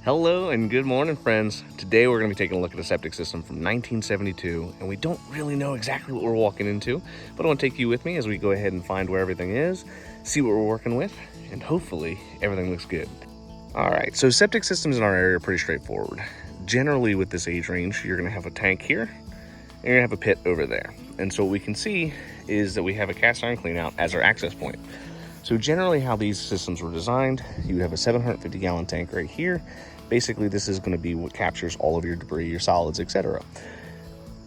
Hello and good morning, friends. Today we're going to be taking a look at a septic system from 1972, and we don't really know exactly what we're walking into, but I want to take you with me as we go ahead and find where everything is, see what we're working with, and hopefully everything looks good. All right, so septic systems in our area are pretty straightforward. Generally with this age range, you're going to have a tank here, and you're going to have a pit over there. And so what we can see is that we have a cast iron cleanout as our access point. So generally how these systems were designed, you have a 750 gallon tank right here. Basically, this is going to be what captures all of your debris, your solids, etc.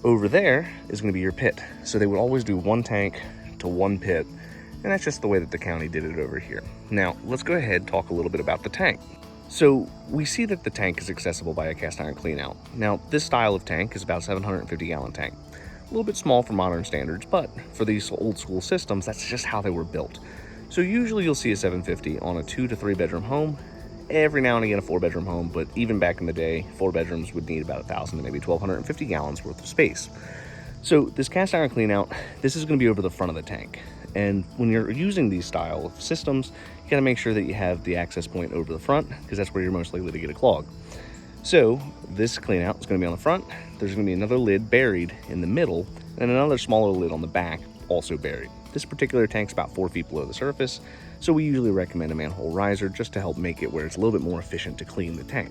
Over there is going to be your pit. So they would always do one tank to one pit, and that's just the way that the county did it over here. Now, let's go ahead and talk a little bit about the tank. So we see that the tank is accessible by a cast iron cleanout. Now, this style of tank is about a 750 gallon tank. A little bit small for modern standards, but for these old school systems, that's just how they were built. So usually you'll see a 750 on a 2 to 3 bedroom home. Every now and again a 4-bedroom home, but even back in the day, 4 bedrooms would need about 1,000 to maybe 1,250 gallons worth of space. So this cast iron cleanout, this is going to be over the front of the tank. And when you're using these style of systems, you got to make sure that you have the access point over the front, because that's where you're most likely to get a clog. So this cleanout is going to be on the front. There's going to be another lid buried in the middle, and another smaller lid on the back, also buried. This particular tank's about 4 feet below the surface, so we usually recommend a manhole riser just to help make it where it's a little bit more efficient to clean the tank.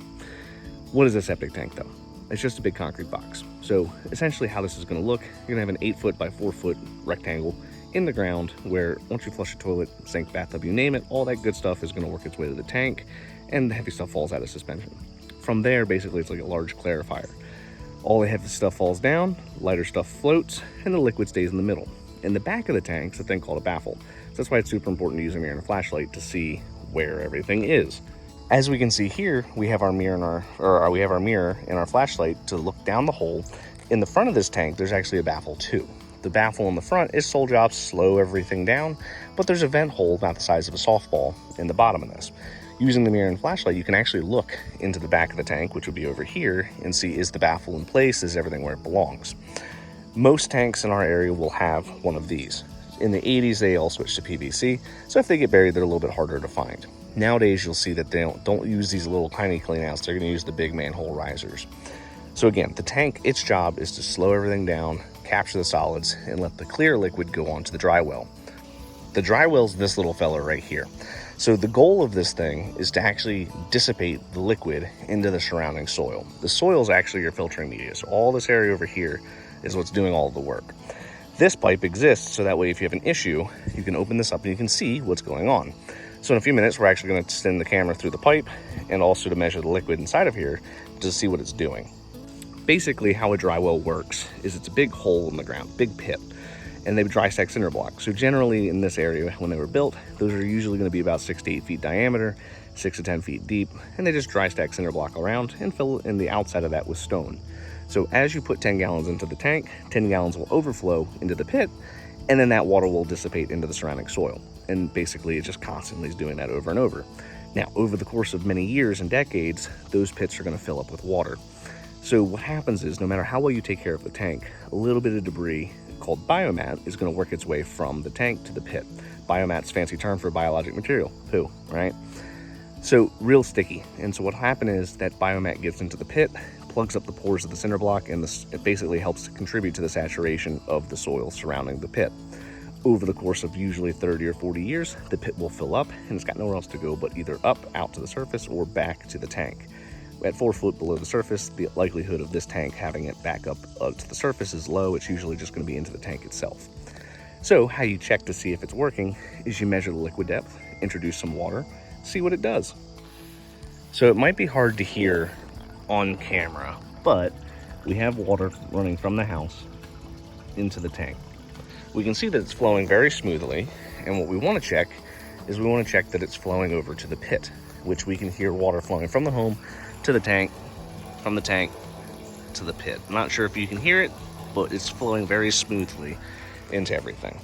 What is a septic tank though? It's just a big concrete box. So essentially how this is going to look, you're going to have an 8 foot by 4 foot rectangle in the ground where once you flush a toilet, sink, bathtub, you name it, all that good stuff is going to work its way to the tank, and the heavy stuff falls out of suspension. From there, basically it's like a large clarifier. All the heavy stuff falls down, lighter stuff floats, and the liquid stays in the middle. In the back of the tank is a thing called a baffle. So that's why it's super important to use a mirror and a flashlight to see where everything is. As we can see here, we have our mirror and our flashlight to look down the hole. In the front of this tank, there's actually a baffle too. The baffle in the front is sole job, slow everything down, but there's a vent hole about the size of a softball in the bottom of this. Using the mirror and flashlight, you can actually look into the back of the tank, which would be over here, and see, is the baffle in place? Is everything where it belongs? Most tanks in our area will have one of these. In the 80s, they all switched to PVC, so if they get buried, they're a little bit harder to find. Nowadays, you'll see that they don't use these little tiny cleanouts. They're going to use the big manhole risers. So again, the tank, its job is to slow everything down, capture the solids, and let the clear liquid go onto the drywell. The drywell's this little fella right here. So the goal of this thing is to actually dissipate the liquid into the surrounding soil. The soil is actually your filtering media, so all this area over here is what's doing all of the work. This pipe exists so that way if you have an issue, you can open this up and you can see what's going on. So in a few minutes, we're actually going to send the camera through the pipe and also to measure the liquid inside of here to see what it's doing. Basically, how a dry well works is it's a big hole in the ground, big pit, and they dry stack cinder blocks. So generally in this area, when they were built, those are usually going to be about 6 to 8 feet diameter, 6 to 10 feet deep, and they just dry stack cinder block around and fill in the outside of that with stone. So as you put 10 gallons into the tank, 10 gallons will overflow into the pit, and then that water will dissipate into the surrounding soil. And basically it just constantly is doing that over and over. Now, over the course of many years and decades, those pits are going to fill up with water. So what happens is no matter how well you take care of the tank, a little bit of debris called biomat is going to work its way from the tank to the pit. Biomat's fancy term for biologic material, poo, right? So real sticky. And so what happened is that biomat gets into the pit, plugs up the pores of the cinder block, and it basically helps to contribute to the saturation of the soil surrounding the pit. Over the course of usually 30 or 40 years, the pit will fill up and it's got nowhere else to go but either up out to the surface or back to the tank. At 4 foot below the surface, the likelihood of this tank having it back up to the surface is low. It's usually just going to be into the tank itself. So how you check to see if it's working is you measure the liquid depth, introduce some water, see what it does. So it might be hard to hear on camera, but we have water running from the house into the tank. We can see that it's flowing very smoothly, and what we want to check is we want to check that it's flowing over to the pit, which we can hear water flowing from the home to the tank, from the tank to the pit. I'm not sure if you can hear it, but it's flowing very smoothly into everything.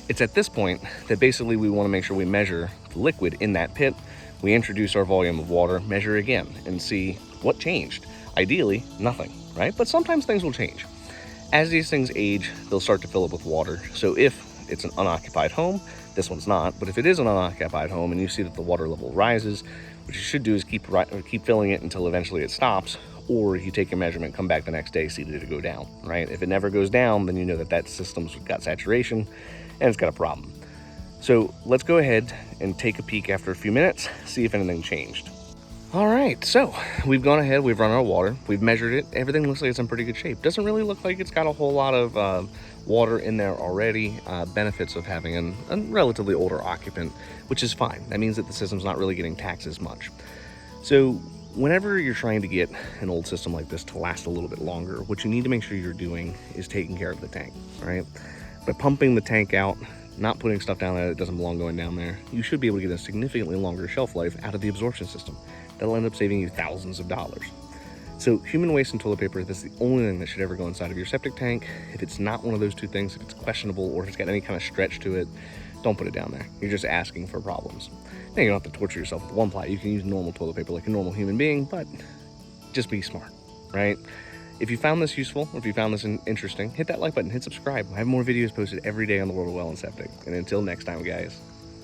It's at this point that basically we want to make sure we measure the liquid in that pit. We introduce our volume of water, measure again, and see what changed. Ideally, nothing, right? But sometimes things will change. As these things age, they'll start to fill up with water. So if it's an unoccupied home, this one's not, but if it is an unoccupied home and you see that the water level rises, What you should do is keep filling it until eventually it stops, or you take a measurement, come back the next day, see did it go down, right? If it never goes down, then you know that that system's got saturation and it's got a problem. So let's go ahead and take a peek after a few minutes, see if anything changed. All right, so we've gone ahead, we've run our water, we've measured it. Everything looks like it's in pretty good shape. Doesn't really look like it's got a whole lot of water in there already. Benefits of having a relatively older occupant, which is fine. That means that the system's not really getting taxed as much. So whenever you're trying to get an old system like this to last a little bit longer, what you need to make sure you're doing is taking care of the tank, right? By pumping the tank out, not putting stuff down there that doesn't belong going down there, you should be able to get a significantly longer shelf life out of the absorption system. That'll end up saving you thousands of dollars. So human waste and toilet paper, that's the only thing that should ever go inside of your septic tank. If it's not one of those two things, if it's questionable or if it's got any kind of stretch to it, don't put it down there. You're just asking for problems. Now, you don't have to torture yourself with one ply. You can use normal toilet paper like a normal human being, but just be smart, right? If you found this useful, or if you found this interesting, hit that like button, hit subscribe. I have more videos posted every day on the world of well and septic. And until next time, guys.